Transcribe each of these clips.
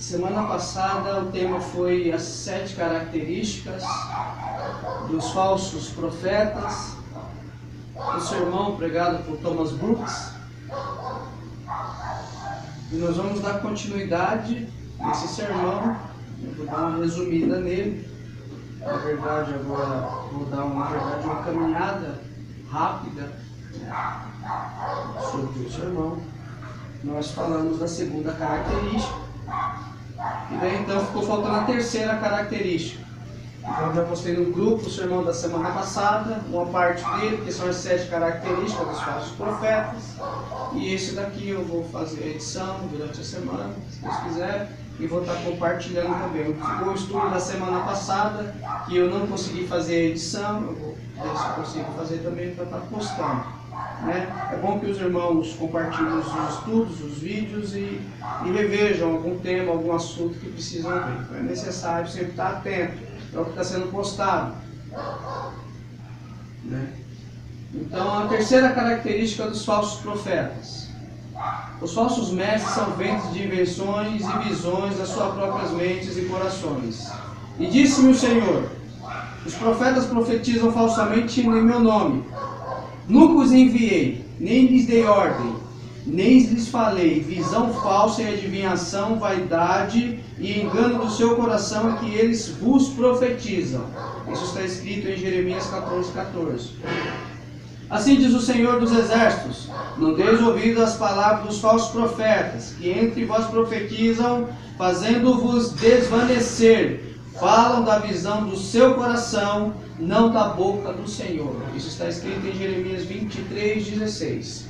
Semana passada o tema foi as 7 características dos falsos profetas, o sermão pregado por Thomas Brooks. E nós vamos dar continuidade nesse sermão. Eu vou dar uma resumida nele. Na verdade, agora vou dar uma caminhada rápida sobre o sermão. Nós falamos da segunda característica. E daí então ficou faltando a terceira característica. Então eu já postei no grupo o sermão da semana passada, uma parte dele, que são as 7 características dos falsos profetas. E esse daqui eu vou fazer a edição durante a semana, se Deus quiser, e vou estar compartilhando também. Ficou o estudo da semana passada, que eu não consegui fazer a edição, eu vou ver se eu consigo fazer também para estar postando. É bom que os irmãos compartilhem os estudos, os vídeos e revejam algum tema, algum assunto que precisam ver. Então é necessário sempre estar atento ao que está sendo postado. Então a terceira característica dos falsos profetas. Os falsos mestres são ventos de invenções e visões das suas próprias mentes e corações. E disse-me o Senhor: os profetas profetizam falsamente em meu nome. Nunca os enviei, nem lhes dei ordem, nem lhes falei. Visão falsa e adivinhação, vaidade e engano do seu coração é que eles vos profetizam. Isso está escrito em Jeremias 14:14. Assim diz o Senhor dos Exércitos: não deis ouvido às palavras dos falsos profetas, que entre vós profetizam, fazendo-vos desvanecer. Falam da visão do seu coração, não da boca do Senhor. Isso está escrito em Jeremias 23:16.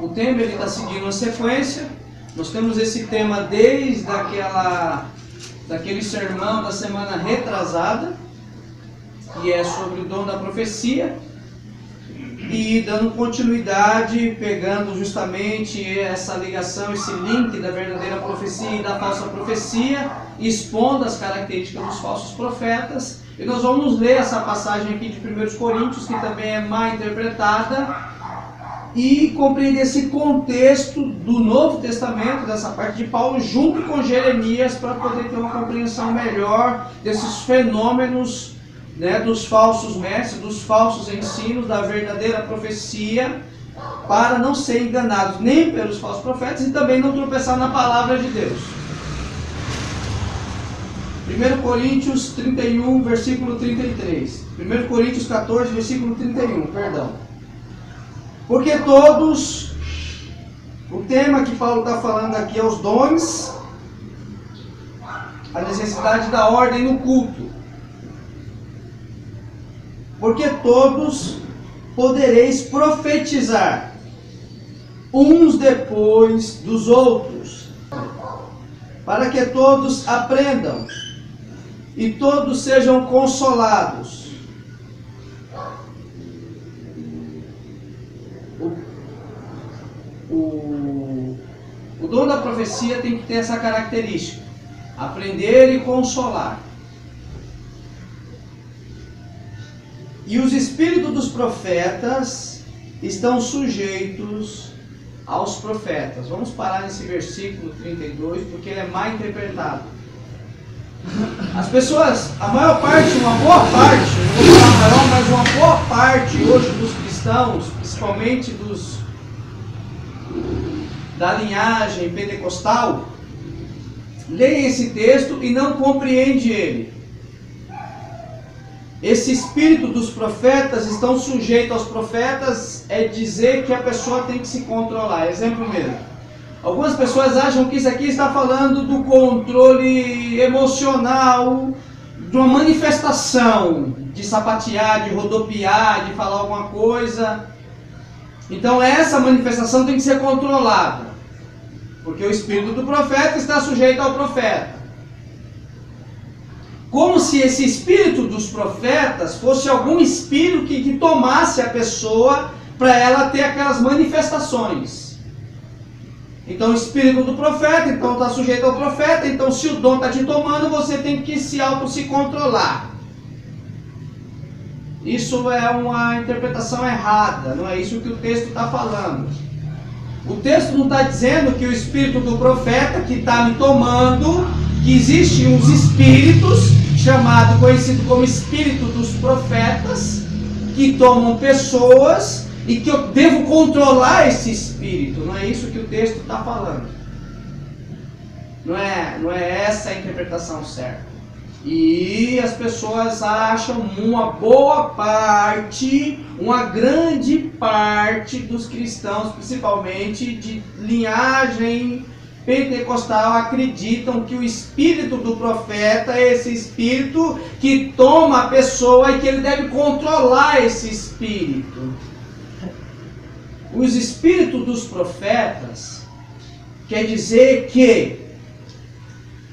O tema ele está seguindo uma sequência. Nós temos esse tema desde daquele sermão da semana retrasada, que é sobre o dom da profecia, e dando continuidade, pegando justamente essa ligação, esse link da verdadeira profecia e da falsa profecia, expondo as características dos falsos profetas. E nós vamos ler essa passagem aqui de 1 Coríntios, que também é mal interpretada, e compreender esse contexto do Novo Testamento, dessa parte de Paulo, junto com Jeremias, para poder ter uma compreensão melhor desses fenômenos, dos falsos mestres, dos falsos ensinos, da verdadeira profecia, para não ser enganados nem pelos falsos profetas e também não tropeçar na palavra de Deus. 1 Coríntios 31, versículo 33. 1 Coríntios 14, versículo 31, perdão. Porque todos, o tema que Paulo está falando aqui é os dons, a necessidade da ordem no culto. Porque todos podereis profetizar, uns depois dos outros, para que todos aprendam e todos sejam consolados. O dom da profecia tem que ter essa característica: aprender e consolar. E os espíritos dos profetas estão sujeitos aos profetas. Vamos parar nesse versículo 32, porque ele é mal interpretado. As pessoas, a maior parte, uma boa parte, não vou falar maior, mas uma boa parte hoje dos cristãos, principalmente da linhagem pentecostal, leem esse texto e não compreende ele. Esse espírito dos profetas estão sujeitos aos profetas, é dizer que a pessoa tem que se controlar. Exemplo mesmo. Algumas pessoas acham que isso aqui está falando do controle emocional, de uma manifestação, de sapatear, de rodopiar, de falar alguma coisa. Então essa manifestação tem que ser controlada, porque o espírito do profeta está sujeito ao profeta. Como se esse espírito dos profetas fosse algum espírito que tomasse a pessoa para ela ter aquelas manifestações. Então o espírito do profeta está sujeito ao profeta. Então se o dom está te tomando, você tem que se controlar. Isso é uma interpretação errada, não é isso que o texto está falando. O texto não está dizendo que o espírito do profeta que está me tomando, que existem uns espíritos, conhecido como espírito dos profetas, que tomam pessoas e que eu devo controlar esse espírito. Não é isso que o texto está falando. Não é essa a interpretação certa. E as pessoas acham uma boa parte, uma grande parte dos cristãos, principalmente de linhagem pentecostal, acreditam que o espírito do profeta é esse espírito que toma a pessoa e que ele deve controlar esse espírito. Os espíritos dos profetas quer dizer que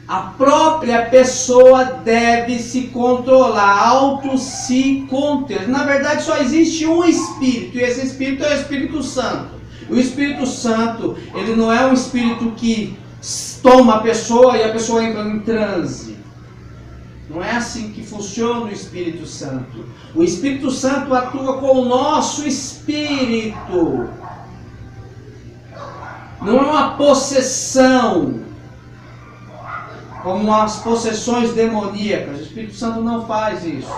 a própria pessoa deve se controlar, se conter. Na verdade, só existe um espírito, e esse espírito é o Espírito Santo. O Espírito Santo, ele não é um espírito que toma a pessoa e a pessoa entra em transe. Não é assim que funciona o Espírito Santo. O Espírito Santo atua com o nosso espírito. Não é uma possessão, como as possessões demoníacas. O Espírito Santo não faz isso.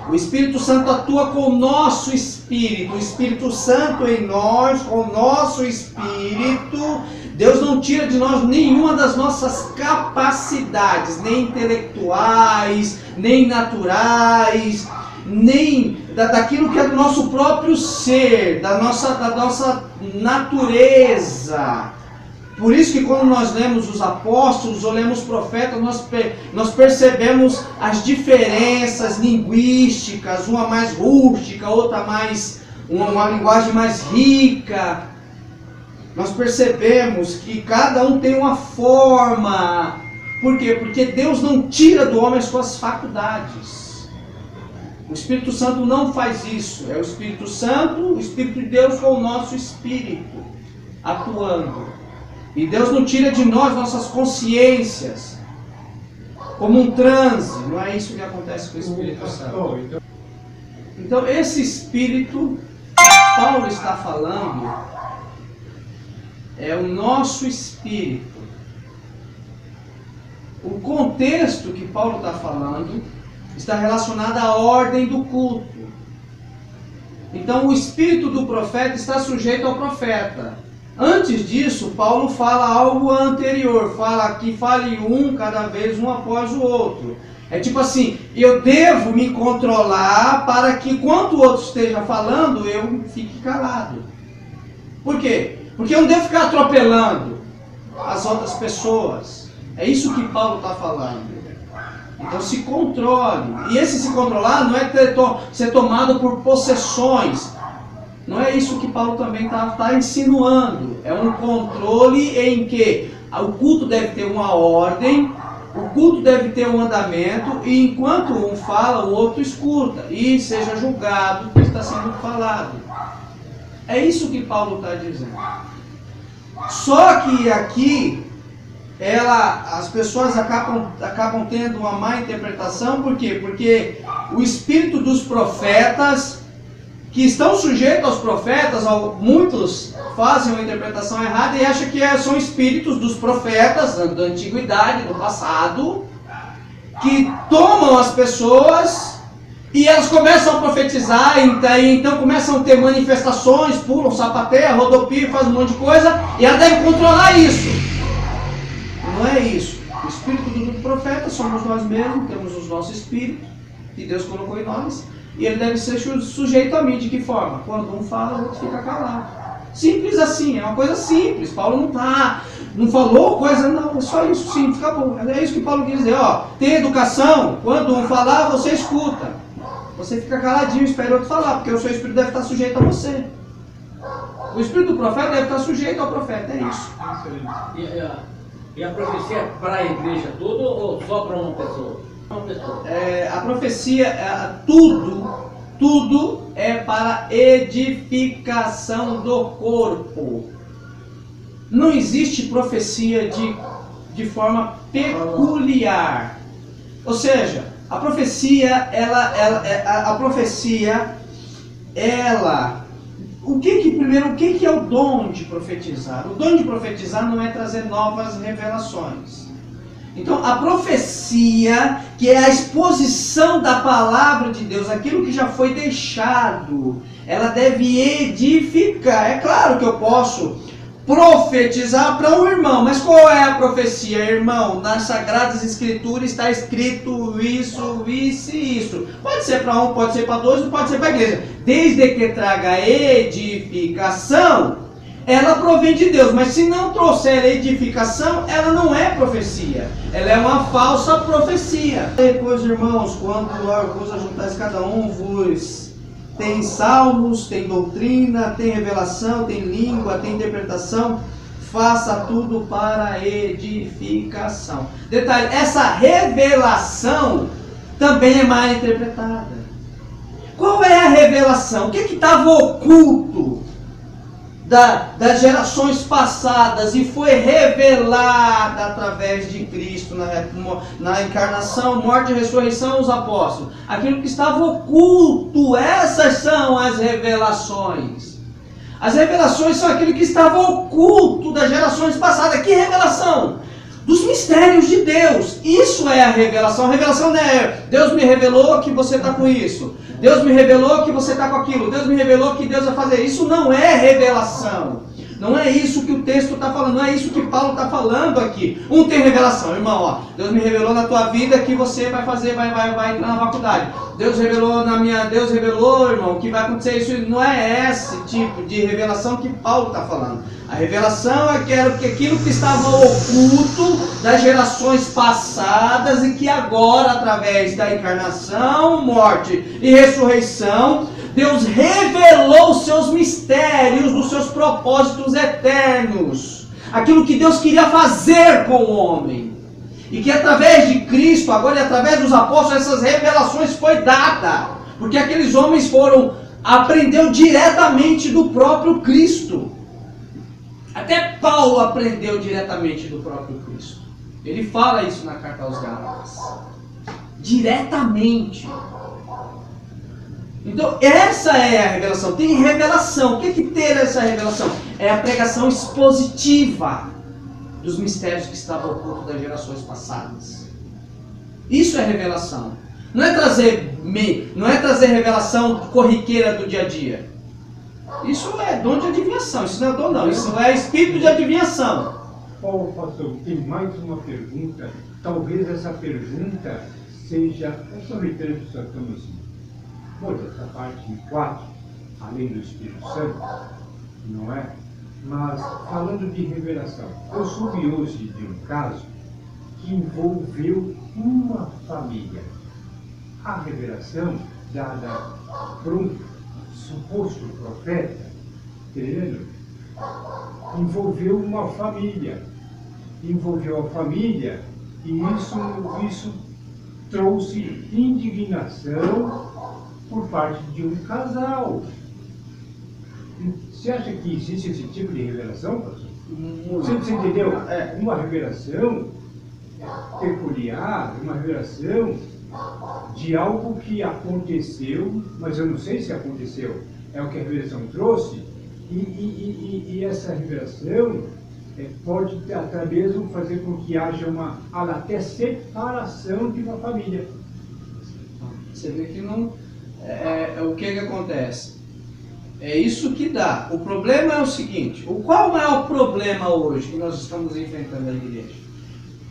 O Espírito Santo atua com o nosso espírito. O Espírito Santo em nós, com o nosso espírito. Deus não tira de nós nenhuma das nossas capacidades, nem intelectuais, nem naturais, nem daquilo que é do nosso próprio ser, da nossa natureza. Por isso que quando nós lemos os apóstolos ou lemos profetas, nós percebemos as diferenças linguísticas, uma mais rústica, outra mais, uma linguagem mais rica. Nós percebemos que cada um tem uma forma. Por quê? Porque Deus não tira do homem as suas faculdades. O Espírito Santo não faz isso. É o Espírito Santo, o Espírito de Deus com o nosso espírito atuando. E Deus não tira de nós nossas consciências como um transe. Não é isso que acontece com o Espírito Santo. Então esse Espírito que Paulo está falando é o nosso espírito. O contexto que Paulo está falando está relacionado à ordem do culto. Então o espírito do profeta está sujeito ao profeta. Antes disso, Paulo fala algo anterior, fala que fale um cada vez, um após o outro. É tipo assim, eu devo me controlar para que quando o outro esteja falando, eu fique calado. Por quê? Porque eu não devo ficar atropelando as outras pessoas. É isso que Paulo está falando. Então se controle. E esse se controlar não é ser tomado por possessões. Não é isso que Paulo também está insinuando. É um controle em que o culto deve ter uma ordem, o culto deve ter um andamento, e enquanto um fala, o outro escuta, e seja julgado o que está sendo falado. É isso que Paulo está dizendo. Só que aqui, as pessoas acabam tendo uma má interpretação. Por quê? Porque o espírito dos profetas, que estão sujeitos aos profetas, muitos fazem uma interpretação errada e acham que são espíritos dos profetas da antiguidade, do passado, que tomam as pessoas e elas começam a profetizar, então começam a ter manifestações, pulam, sapateiam, rodopiam, fazem um monte de coisa, e ela deve controlar isso. Não é isso. O espírito do profeta somos nós mesmos, temos os nossos espíritos, que Deus colocou em nós, e ele deve ser sujeito a mim. De que forma? Quando um fala, o outro fica calado. Simples assim, é uma coisa simples. Paulo não falou coisa, não, é só isso, simples, acabou. É isso que Paulo quer dizer, ó. Tem educação, quando um falar, você escuta. Você fica caladinho, espera o outro falar, porque o seu espírito deve estar sujeito a você. O espírito do profeta deve estar sujeito ao profeta, é isso. E a profecia é para a igreja toda ou só para uma pessoa? A profecia, tudo é para edificação do corpo. Não existe profecia de forma peculiar. Ou seja, a profecia, ela primeiro, o que é o dom de profetizar? O dom de profetizar não é trazer novas revelações. Então, a profecia, que é a exposição da palavra de Deus, aquilo que já foi deixado, ela deve edificar. É claro que eu posso profetizar para um irmão, mas qual é a profecia, irmão? Nas Sagradas Escrituras está escrito isso, isso e isso. Pode ser para um, pode ser para dois, pode ser para a igreja. Desde que traga edificação, ela provém de Deus. Mas se não trouxer edificação, ela não é profecia. Ela é uma falsa profecia. Depois, irmãos, quando vos ajuntais cada um vos... Tem salmos, tem doutrina, tem revelação, tem língua, tem interpretação. Faça tudo para edificação. Detalhe, essa revelação também é mal interpretada. Qual é a revelação? O que estava oculto das gerações passadas e foi revelada através de Cristo na encarnação, morte e ressurreição dos apóstolos? Aquilo que estava oculto, essas são as revelações. As revelações são aquilo que estava oculto das gerações passadas. Que revelação? Dos mistérios de Deus. Isso é a revelação. A revelação não é Deus me revelou que você está com isso. Deus me revelou que você está com aquilo. Deus me revelou que Deus vai fazer. Isso não é revelação. Não é isso que o texto está falando. Não é isso que Paulo está falando aqui. Um tem revelação, irmão. Ó, Deus me revelou na tua vida que você vai fazer, vai entrar na faculdade. Deus revelou, irmão, que vai acontecer isso. Não é esse tipo de revelação que Paulo está falando. A revelação é aquilo que estava oculto das gerações passadas e que agora, através da encarnação, morte e ressurreição, Deus revelou os seus mistérios, os seus propósitos eternos. Aquilo que Deus queria fazer com o homem. E que através de Cristo, agora e através dos apóstolos, essas revelações foi dada. Porque aqueles homens aprendeu diretamente do próprio Cristo. Até Paulo aprendeu diretamente do próprio Cristo. Ele fala isso na carta aos Gálatas. Diretamente. Então, essa é a revelação. Tem revelação. O que é ter essa revelação? É a pregação expositiva dos mistérios que estavam ocultos das gerações passadas. Isso é revelação. Não é trazer revelação corriqueira do dia a dia. Isso é dom de adivinhação. Isso não é dom, não. Isso é espírito de adivinhação. Paulo, pastor, tem mais uma pergunta. Talvez essa pergunta seja... Eu só reitero que só estamos assim. Pois, essa parte de 4, além do Espírito Santo, não é? Mas, falando de revelação, eu soube hoje de um caso que envolveu uma família. A revelação dada por um suposto profeta, entendeu? Envolveu uma família. Envolveu a família e isso trouxe indignação por parte de um casal. Você acha que existe esse tipo de revelação, pastor? Você entendeu? É uma revelação peculiar, uma revelação de algo que aconteceu, mas eu não sei se aconteceu. É o que a revelação trouxe. E essa revelação pode até mesmo fazer com que haja até separação de uma família. Você vê que não... o que acontece? É isso que dá. O problema é o seguinte: qual é o maior problema hoje que nós estamos enfrentando na igreja?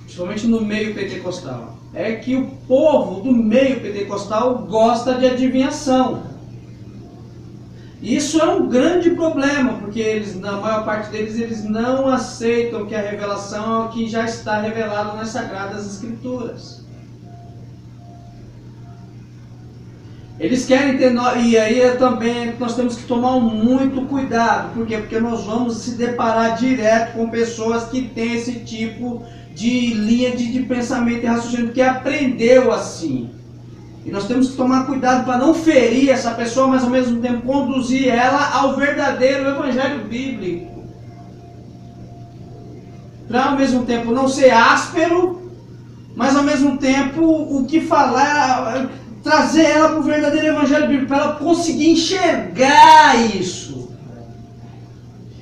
Principalmente no meio pentecostal. É que o povo do meio pentecostal gosta de adivinhação. Isso é um grande problema, porque eles, na maior parte deles, eles não aceitam que a revelação é o que já está revelado nas Sagradas Escrituras. Eles querem ter... E aí também nós temos que tomar muito cuidado. Por quê? Porque nós vamos se deparar direto com pessoas que têm esse tipo de linha de pensamento e raciocínio, que aprendeu assim. E nós temos que tomar cuidado para não ferir essa pessoa, mas ao mesmo tempo conduzir ela ao verdadeiro evangelho bíblico. Para ao mesmo tempo não ser áspero, mas ao mesmo tempo o que falar, trazer ela para o verdadeiro evangelho bíblico, para ela conseguir enxergar isso.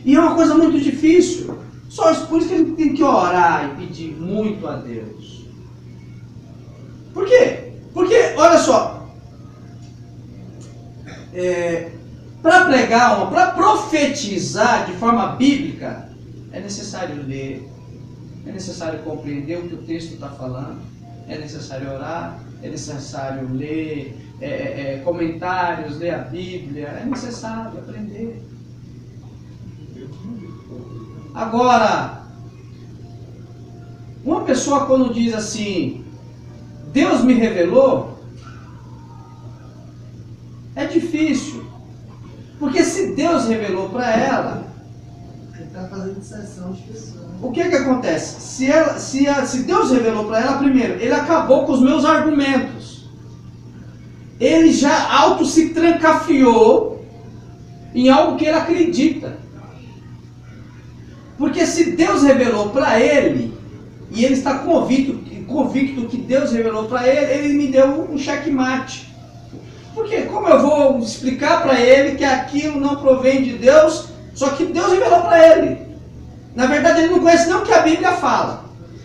E é uma coisa muito difícil. Só por isso que a gente tem que orar e pedir muito a Deus. Por quê? Porque, olha só, para pregar, para profetizar de forma bíblica, é necessário ler, é necessário compreender o que o texto está falando, é necessário orar, é necessário ler comentários, ler a Bíblia, é necessário aprender. Agora, uma pessoa quando diz assim, Deus me revelou, é difícil. Porque se Deus revelou para ela, Ele está fazendo exceção de pessoas. o que acontece? Se Deus revelou para ela, primeiro, ele acabou com os meus argumentos. Ele já se trancafiou em algo que ele acredita. Porque se Deus revelou para ele, e ele está convicto que Deus revelou para ele, ele me deu um checkmate. Porque como eu vou explicar para ele que aquilo não provém de Deus, só que Deus revelou para ele. Na verdade, ele não conhece nem o que a Bíblia fala.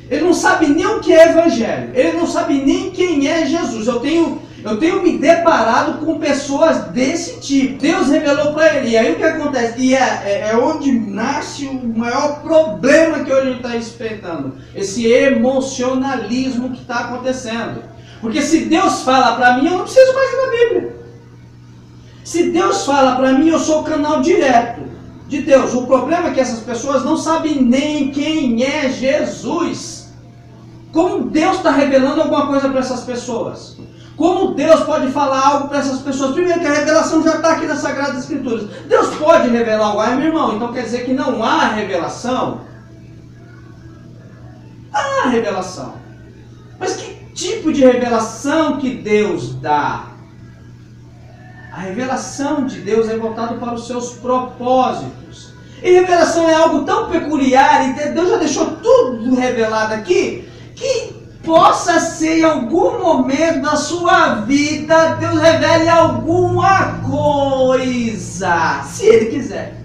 Ele não sabe nem o que é Evangelho. Ele não sabe nem quem é Jesus. Eu tenho me deparado com pessoas desse tipo. Deus revelou para ele. E aí o que acontece? E é onde nasce o maior problema que hoje a gente está enfrentando. Esse emocionalismo que está acontecendo. Porque se Deus fala para mim, eu não preciso mais ir na Bíblia. Se Deus fala para mim, eu sou o canal direto de Deus. O problema é que essas pessoas não sabem nem quem é Jesus. Como Deus está revelando alguma coisa para essas pessoas? Como Deus pode falar algo para essas pessoas? Primeiro que a revelação já está aqui nas Sagradas Escrituras. Deus pode revelar algo, meu irmão, então quer dizer que não há revelação? Há revelação. Mas que tipo de revelação que Deus dá? A revelação de Deus é voltada para os seus propósitos. E revelação é algo tão peculiar, e Deus já deixou tudo revelado aqui, que possa ser em algum momento da sua vida, Deus revele alguma coisa, se Ele quiser.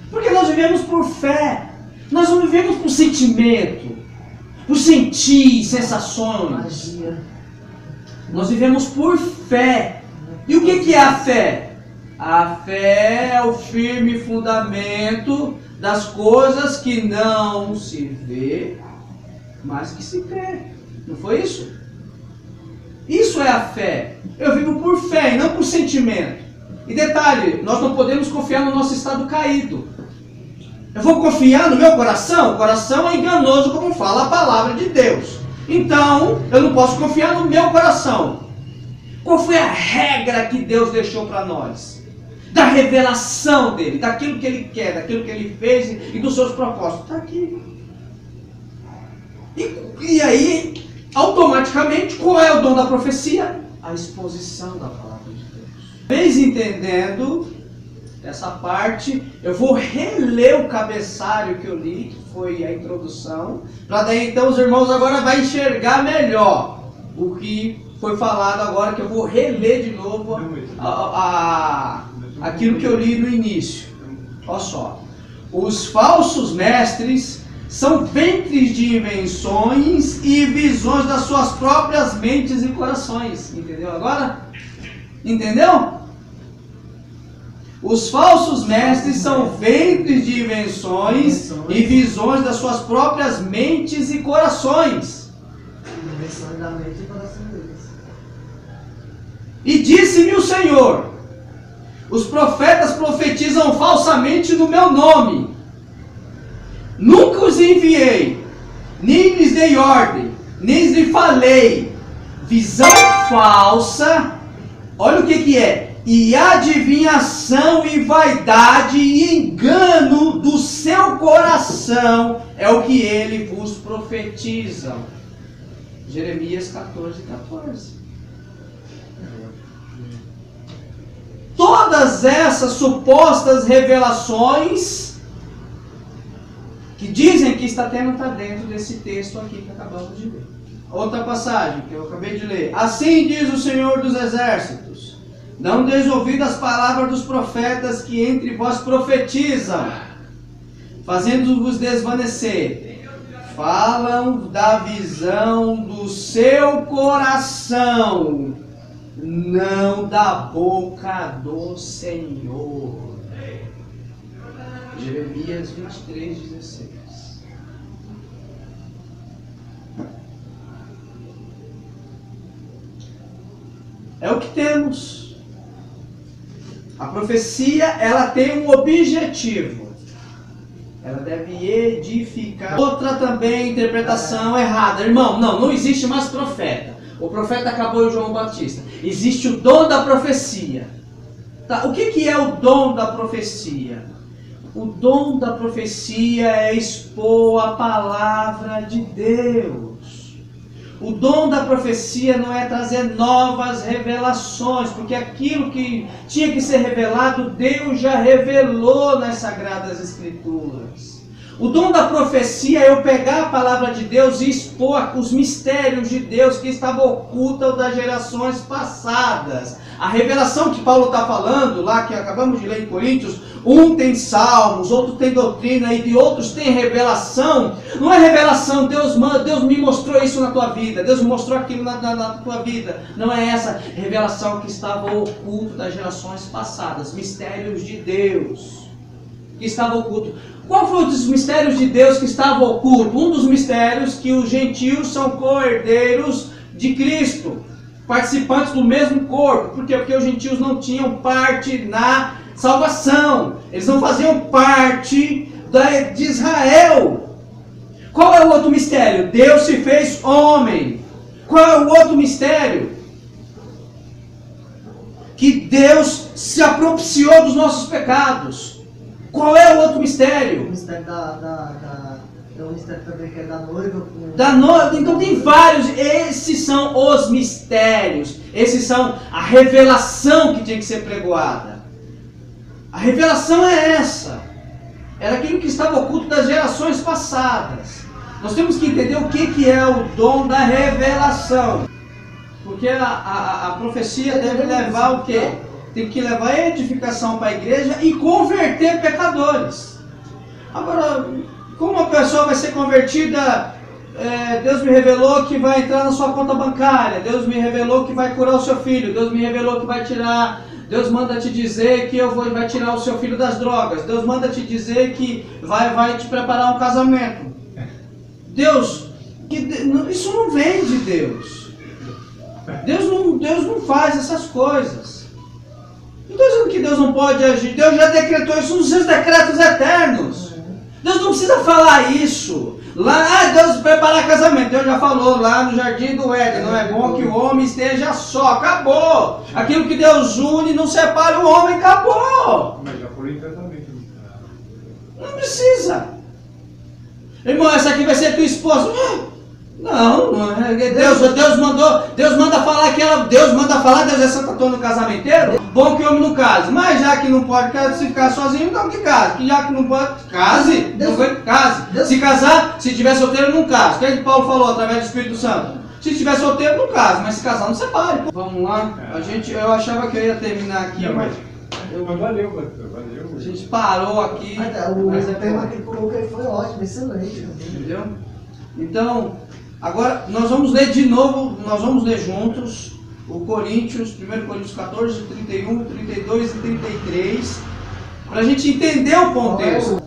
Porque nós vivemos por fé, nós não vivemos por sentimento, por sentir sensações. Magia. Nós vivemos por fé. E o que é a fé? A fé é o firme fundamento das coisas que não se vê, mas que se crê. Não foi isso? Isso é a fé. Eu vivo por fé e não por sentimento. E detalhe, nós não podemos confiar no nosso estado caído. Eu vou confiar no meu coração? O coração é enganoso, como fala a palavra de Deus. Então, eu não posso confiar no meu coração. Qual foi a regra que Deus deixou para nós? Da revelação dele, daquilo que ele quer, daquilo que ele fez e dos seus propósitos. Está aqui. E aí, automaticamente, qual é o dom da profecia? A exposição da palavra de Deus. Vez entendendo essa parte, eu vou reler o cabeçário que eu li, que foi a introdução, para daí então os irmãos agora vão enxergar melhor o que foi falado agora, que eu vou reler de novo aquilo que eu li no início. Olha só. Os falsos mestres são ventres de invenções e visões das suas próprias mentes e corações. Entendeu agora? Entendeu? Os falsos mestres são ventres de invenções e visões das suas próprias mentes e corações. Invenções da mente e coração deles. E disse-me o Senhor: os profetas profetizam falsamente no meu nome. Nunca os enviei, nem lhes dei ordem, nem lhes falei. Visão falsa, olha o que é. E adivinhação e vaidade e engano do seu coração é o que ele vos profetiza. Jeremias 14:14. Todas essas supostas revelações que dizem que está dentro desse texto aqui que acabamos de ler. Outra passagem que eu acabei de ler. Assim diz o Senhor dos Exércitos: não deis ouvido às palavras dos profetas que entre vós profetizam. fazendo-vos desvanecer, falam da visão do seu coração, não da boca do Senhor. Jeremias 23:16. É o que temos. A profecia, ela tem um objetivo. Ela deve edificar. Outra também interpretação errada. Irmão, não existe mais profeta. O profeta acabou em João Batista. Existe o dom da profecia. Tá, o que é o dom da profecia? O dom da profecia é expor a palavra de Deus. O dom da profecia não é trazer novas revelações, porque aquilo que tinha que ser revelado, Deus já revelou nas Sagradas Escrituras. O dom da profecia é eu pegar a palavra de Deus e expor os mistérios de Deus que estavam ocultos das gerações passadas. A revelação que Paulo está falando, lá que acabamos de ler em Coríntios, um tem salmos, outro tem doutrina e de outros tem revelação. Não é revelação, Deus me mostrou isso na tua vida, Deus me mostrou aquilo na tua vida. Não é essa revelação que estava oculto das gerações passadas, mistérios de Deus que estava oculto. Qual foi um dos mistérios de Deus que estava oculto? Um dos mistérios que os gentios são co-herdeiros de Cristo, participantes do mesmo corpo. Por quê? Porque os gentios não tinham parte na salvação. Eles não faziam parte de Israel. Qual é o outro mistério? Deus se fez homem. Qual é o outro mistério? Que Deus se apropiciou dos nossos pecados. Qual é o outro mistério? O mistério é o mistério também que é da noiva. Da noiva, então tem vários. Esses são os mistérios. Esses são a revelação que tinha que ser pregoada. A revelação é essa. Era aquilo que estava oculto das gerações passadas. Nós temos que entender o que é o dom da revelação. Porque a profecia deve levar o quê? Tem que levar edificação para a igreja e converter pecadores. Agora, como a pessoa vai ser convertida? Deus me revelou que vai entrar na sua conta bancária. Deus me revelou que vai curar o seu filho. Deus me revelou que vai tirar... Deus manda te dizer que vai tirar o seu filho das drogas. Deus manda te dizer que vai te preparar um casamento. Deus, isso não vem de Deus. Deus não faz essas coisas. Não estou dizendo que Deus não pode agir. Deus já decretou isso nos seus decretos eternos. Deus não precisa falar isso. Lá, Deus preparar casamento. Deus já falou lá no jardim do Éden. Não é bom que o homem esteja só. Acabou. Aquilo que Deus une não separa o homem. Acabou. Mas já foi em casamento. Não precisa. Irmão, essa aqui vai ser tua esposa. Não, Deus manda falar que Deus é Santo Antônio casamenteiro. Bom que o homem não case, mas já que não pode se ficar sozinho, então que case. Que já que não pode, case. Não foi case. Se casar, se tiver solteiro, não case. O que é que Paulo falou através do Espírito Santo? Se tiver solteiro, não case, mas se casar, não separe. Vamos lá. Eu achava que eu ia terminar aqui, mas valeu, pastor, valeu. A gente parou aqui. O tema que ele colocou aí foi ótimo, excelente. Entendeu? Então, agora nós vamos ler de novo, nós vamos ler juntos o Coríntios, 1 Coríntios 14, 31, 32 e 33, para a gente entender o contexto.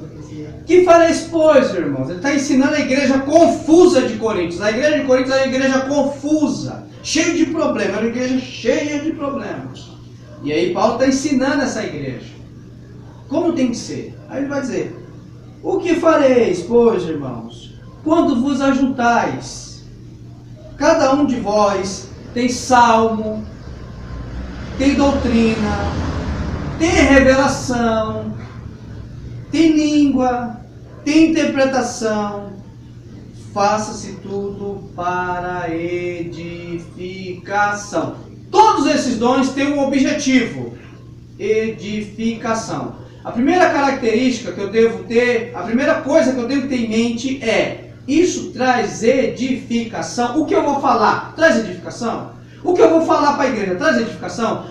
Que fareis, pois, irmãos? Ele está ensinando a igreja confusa de Coríntios. A igreja de Coríntios é uma igreja confusa, cheia de problemas, é uma igreja cheia de problemas. E aí Paulo está ensinando essa igreja como tem que ser. Aí ele vai dizer: o que fareis, pois, irmãos, quando vos ajuntais? Cada um de vós tem salmo, tem doutrina, tem revelação, tem língua, tem interpretação. Faça-se tudo para edificação. Todos esses dons têm um objetivo: edificação. A primeira característica que eu devo ter, a primeira coisa que eu devo ter em mente é: isso traz edificação. O que eu vou falar traz edificação? O que eu vou falar para a igreja traz edificação?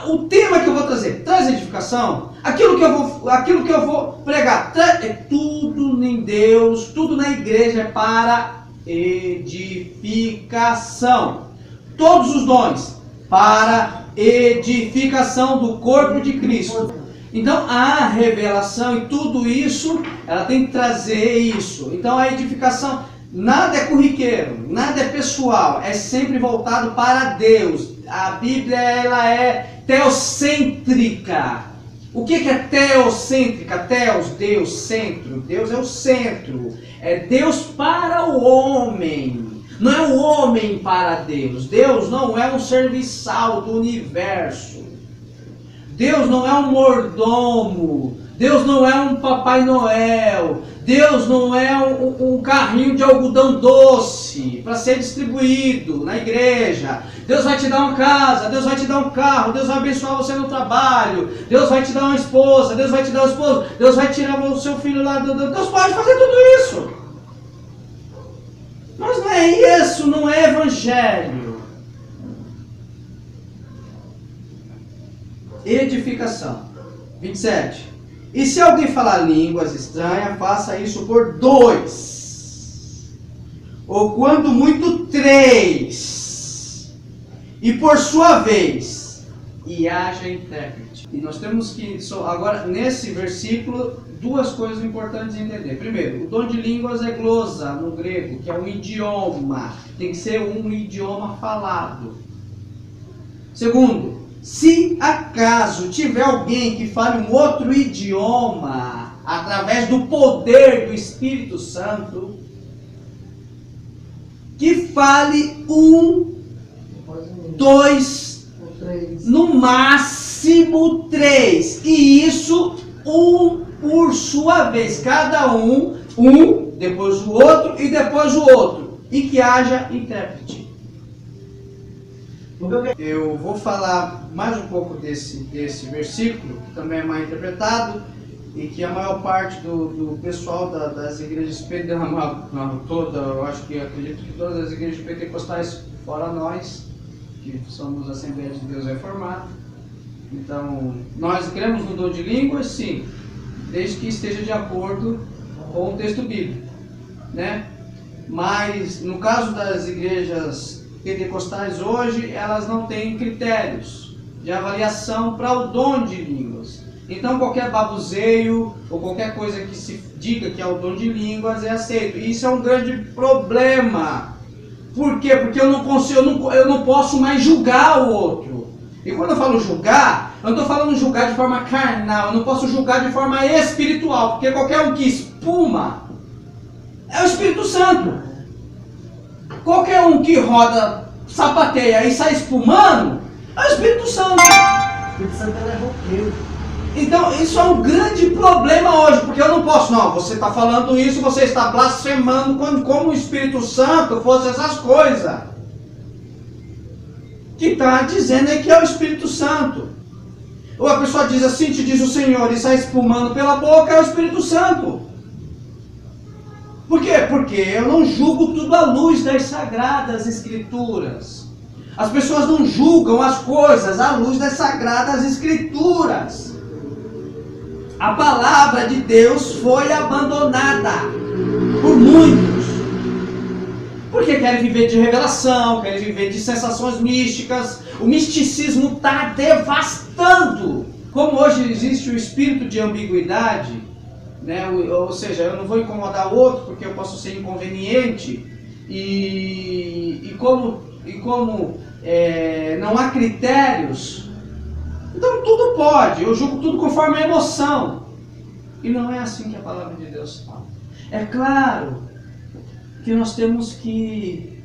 O tema que eu vou trazer, traz edificação. Aquilo que eu vou pregar, é tudo em Deus, tudo na igreja é para edificação. Todos os dons para edificação do corpo de Cristo. Então a revelação e tudo isso, ela tem que trazer isso. Então a edificação, nada é corriqueiro, nada é pessoal, é sempre voltado para Deus. A Bíblia, ela é teocêntrica. O que é teocêntrica? Teos, Deus, centro. Deus é o centro. É Deus para o homem. Não é o homem para Deus. Deus não é um serviçal do universo. Deus não é um mordomo. Deus não é um Papai Noel. Deus não é um carrinho de algodão doce para ser distribuído na igreja. Deus vai te dar uma casa, Deus vai te dar um carro, Deus vai abençoar você no trabalho, Deus vai te dar uma esposa, Deus vai te dar um esposo, Deus vai tirar o seu filho lá do... Deus pode fazer tudo isso. Mas não é isso, não é evangelho. Edificação. 27. E se alguém falar línguas estranhas, faça isso por 2. Ou quando muito 3. E por sua vez, e haja intérprete. E nós temos que, agora, nesse versículo, duas coisas importantes de entender. Primeiro, o dom de línguas é glosa, no grego, que é um idioma. Tem que ser um idioma falado. Segundo, se acaso tiver alguém que fale um outro idioma, através do poder do Espírito Santo, que fale 1, 2, no máximo 3. E isso, um por sua vez. Cada um, depois o outro e depois o outro. E que haja intérprete. Eu vou falar mais um pouco desse versículo, que também é mal interpretado, e que a maior parte do pessoal das igrejas eu acredito que todas as igrejas pentecostais, fora nós, que somos Assembleia de Deus Reformada. Então, nós cremos no dom de línguas, sim, desde que esteja de acordo com o texto bíblico, né? Mas, no caso das igrejas pentecostais hoje, elas não têm critérios de avaliação para o dom de línguas. Então qualquer babuzeio ou qualquer coisa que se diga que é o dom de línguas é aceito. E isso é um grande problema. Por quê? Porque eu não posso mais julgar o outro. E quando eu falo julgar, eu não estou falando julgar de forma carnal, eu não posso julgar de forma espiritual, porque qualquer um que espuma é o Espírito Santo. Qualquer um que roda, sapateia e sai espumando, é o Espírito Santo. O Espírito Santo é roqueiro. Então, isso é um grande problema hoje, porque eu não posso, não, você está falando isso, você está blasfemando como o Espírito Santo fosse essas coisas. Que está dizendo aí que é o Espírito Santo. Ou a pessoa diz assim, te diz o Senhor, e sai espumando pela boca, é o Espírito Santo. Por quê? Porque eu não julgo tudo à luz das Sagradas Escrituras. As pessoas não julgam as coisas à luz das Sagradas Escrituras. A palavra de Deus foi abandonada por muitos. Porque querem viver de revelação, querem viver de sensações místicas. O misticismo está devastando. Como hoje existe o espírito de ambiguidade, né? Ou seja, eu não vou incomodar o outro porque eu posso ser inconveniente. E como não há critérios, então tudo pode, eu julgo tudo conforme a emoção. E não é assim que a palavra de Deus fala. É claro que nós temos que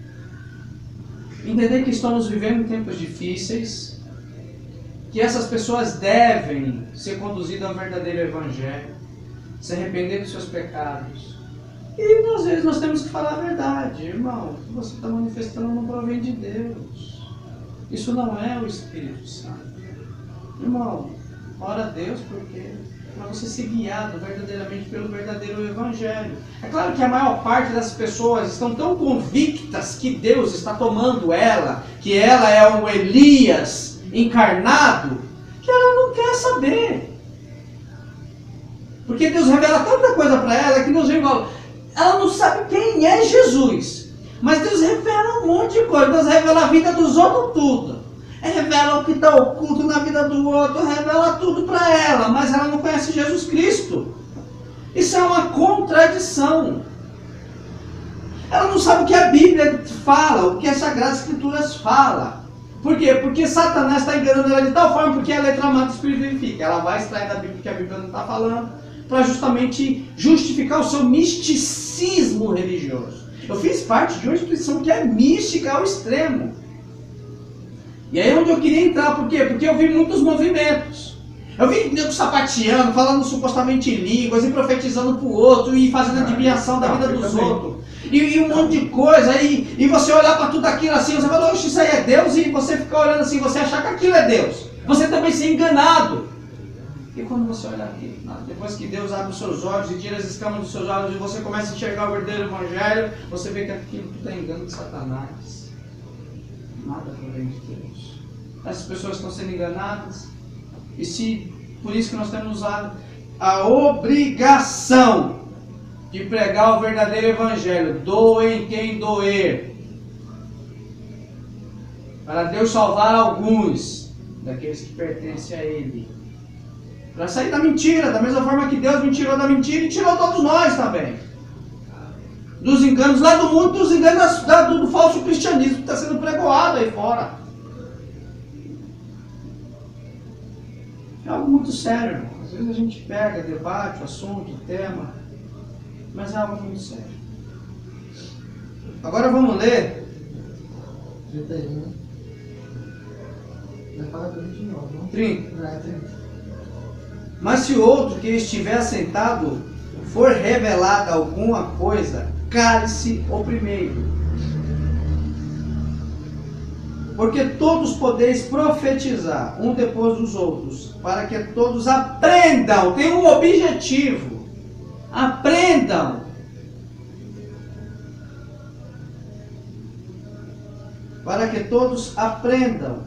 entender que estamos vivendo em tempos difíceis, que essas pessoas devem ser conduzidas ao verdadeiro evangelho, se arrepender dos seus pecados. E às vezes nós temos que falar a verdade. Irmão, o que você está manifestando não provém de Deus. Isso não é o Espírito Santo. Irmão, ora a Deus para você ser guiado verdadeiramente pelo verdadeiro Evangelho. É claro que a maior parte das pessoas estão tão convictas que Deus está tomando ela, que ela é o Elias encarnado que ela não quer saber. Porque Deus revela tanta coisa para ela que nos revela. Ela não sabe quem é Jesus. Mas Deus revela um monte de coisa. Deus revela a vida dos outros tudo. Revela o que está oculto na vida do outro. Revela tudo para ela. Mas ela não conhece Jesus Cristo. Isso é uma contradição. Ela não sabe o que a Bíblia fala. O que as Sagradas Escrituras falam. Por quê? Porque Satanás está enganando ela de tal forma porque a letra mata, o Espírito vivifica. Ela vai extrair da Bíblia o que a Bíblia não está falando para justamente justificar o seu misticismo religioso. Eu fiz parte de uma instituição que é mística ao extremo. E aí é onde eu queria entrar. Por quê? Porque eu vi muitos movimentos. Eu vi nego sapateando, falando supostamente em línguas e profetizando para o outro e fazendo adivinhação da vida dos outros. E um monte de coisa, e você olhar para tudo aquilo assim, você fala, oxe, isso aí é Deus, e você fica olhando assim, você achar que aquilo é Deus. Você também ser enganado. E quando você olha aqui, depois que Deus abre os seus olhos e tira as escamas dos seus olhos e você começa a enxergar o verdadeiro Evangelho, você vê que aquilo tudo é engano de Satanás. Nada provém de Deus. Essas pessoas estão sendo enganadas, e por isso que nós temos a obrigação de pregar o verdadeiro Evangelho, doem quem doer, para Deus salvar alguns daqueles que pertencem a Ele, para sair da mentira, da mesma forma que Deus me tirou da mentira e tirou todos nós também, dos enganos lá do mundo, dos enganos do falso cristianismo que está sendo pregoado aí fora. É algo muito sério, irmão. Às vezes a gente pega, debate o assunto, o tema, mas é algo muito sério. Agora vamos ler 31. Vai falar do 29, não? 30. Não, é 30. Mas se outro que estiver sentado for revelada alguma coisa, cale-se o primeiro. Porque todos podeis profetizar, um depois dos outros, para que todos aprendam. Tem um objetivo. Aprendam. Para que todos aprendam.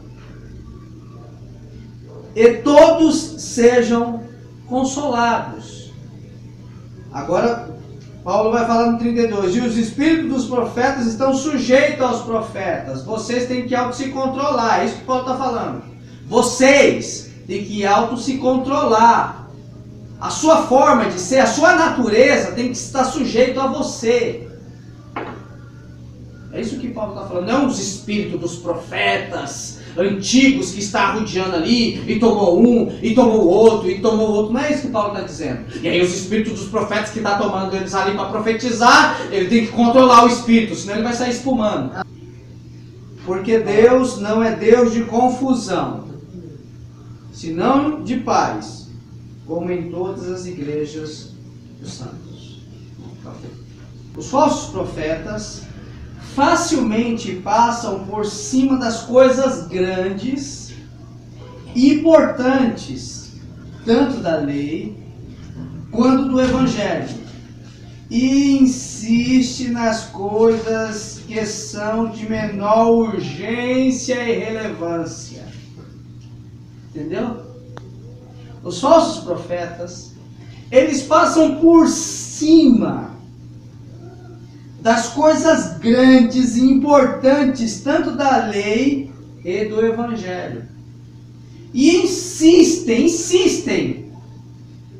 E todos sejam consolados. Agora, Paulo vai falar no 32. E os espíritos dos profetas estão sujeitos aos profetas. Vocês têm que se controlar. É isso que Paulo está falando. Vocês têm que se controlar. A sua forma de ser, a sua natureza tem que estar sujeito a você. É isso que Paulo está falando. Não os espíritos dos profetas antigos que está rodeando ali, e tomou um, e tomou outro, e tomou outro. Não é isso que Paulo está dizendo. E aí os espíritos dos profetas que está tomando eles ali para profetizar, ele tem que controlar o espírito, senão ele vai sair espumando. Porque Deus não é Deus de confusão, senão de paz, como em todas as igrejas dos santos. Os falsos profetas facilmente passam por cima das coisas grandes e importantes, tanto da lei quanto do Evangelho, e insiste nas coisas que são de menor urgência e relevância. Entendeu? Os falsos profetas, eles passam por cima das coisas grandes e importantes, tanto da lei e do Evangelho. E insistem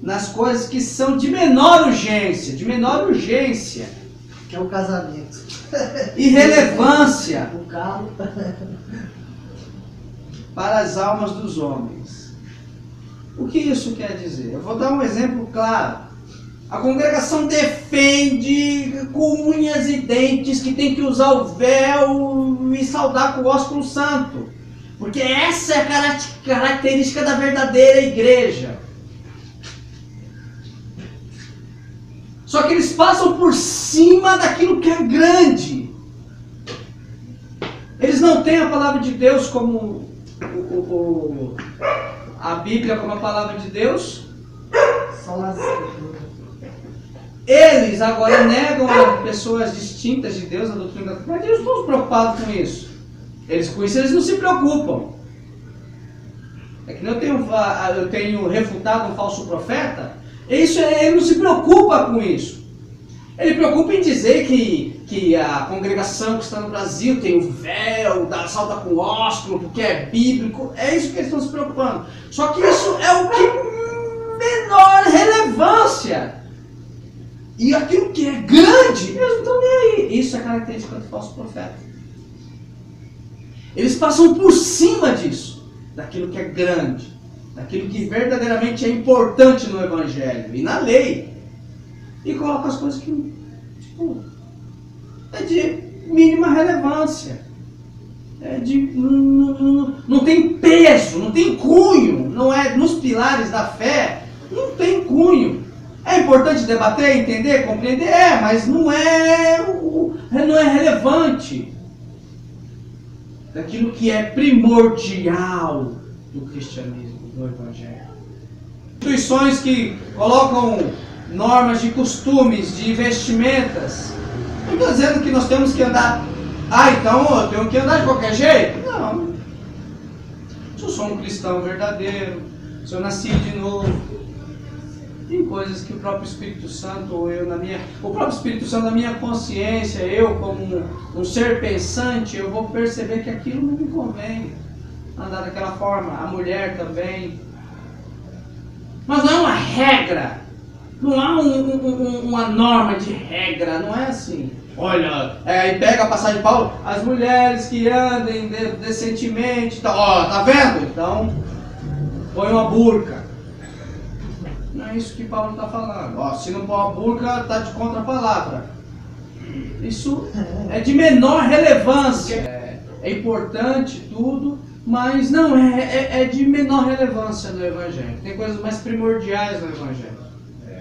nas coisas que são de menor urgência, Que é o casamento. e relevância O carro. para as almas dos homens. O que isso quer dizer? Eu vou dar um exemplo claro. A congregação defende com unhas e dentes que tem que usar o véu e saudar com o ósculo santo. Porque essa é a característica da verdadeira igreja. Só que eles passam por cima daquilo que é grande. Eles não têm a palavra de Deus como a Bíblia como a palavra de Deus. Só nas escrituras. Eles agora negam a pessoas distintas de Deus, a doutrina da Trindade. Eles não estão preocupados com isso. Com isso eles não se preocupam. É que nem eu tenho refutado um falso profeta. Ele não se preocupa com isso. Ele preocupa em dizer que a congregação que está no Brasil tem o véu, salta com ósculo, porque é bíblico. É isso que eles estão se preocupando. Só que isso é o que menor relevância. E aquilo que é grande, eles não estão nem aí. Isso é característica do falso profeta. Eles passam por cima disso, daquilo que é grande, daquilo que verdadeiramente é importante no Evangelho e na lei. E colocam as coisas que, tipo, é de mínima relevância. Não tem peso, não tem cunho. Não é nos pilares da fé, não tem cunho. É importante debater, entender, compreender, mas não é relevante daquilo que é primordial do cristianismo, do Evangelho. Instituições que colocam normas de costumes, de vestimentas. Não estou dizendo que nós temos que andar. Então eu tenho que andar de qualquer jeito? Não. Se eu sou um cristão verdadeiro, se eu nasci de novo, tem coisas que o próprio Espírito Santo, o próprio Espírito Santo na minha consciência, eu como um ser pensante, eu vou perceber que aquilo não me convém andar daquela forma. A mulher também. Mas não é uma regra. Não há uma norma de regra. Não é assim. Olha, aí pega a passagem de Paulo, as mulheres que andem decentemente, tá vendo? Então, põe uma burca. Não é isso que Paulo está falando. Se não pôr uma burca, está de contra a palavra. Isso é de menor relevância. É importante tudo, mas não é de menor relevância no Evangelho. Tem coisas mais primordiais no Evangelho.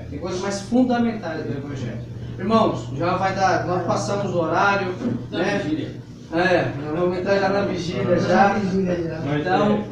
Tem coisas mais fundamentais do Evangelho. Irmãos, já vai dar, nós passamos o horário, né? Nós vamos entrar já na vigília já. Mas, Então,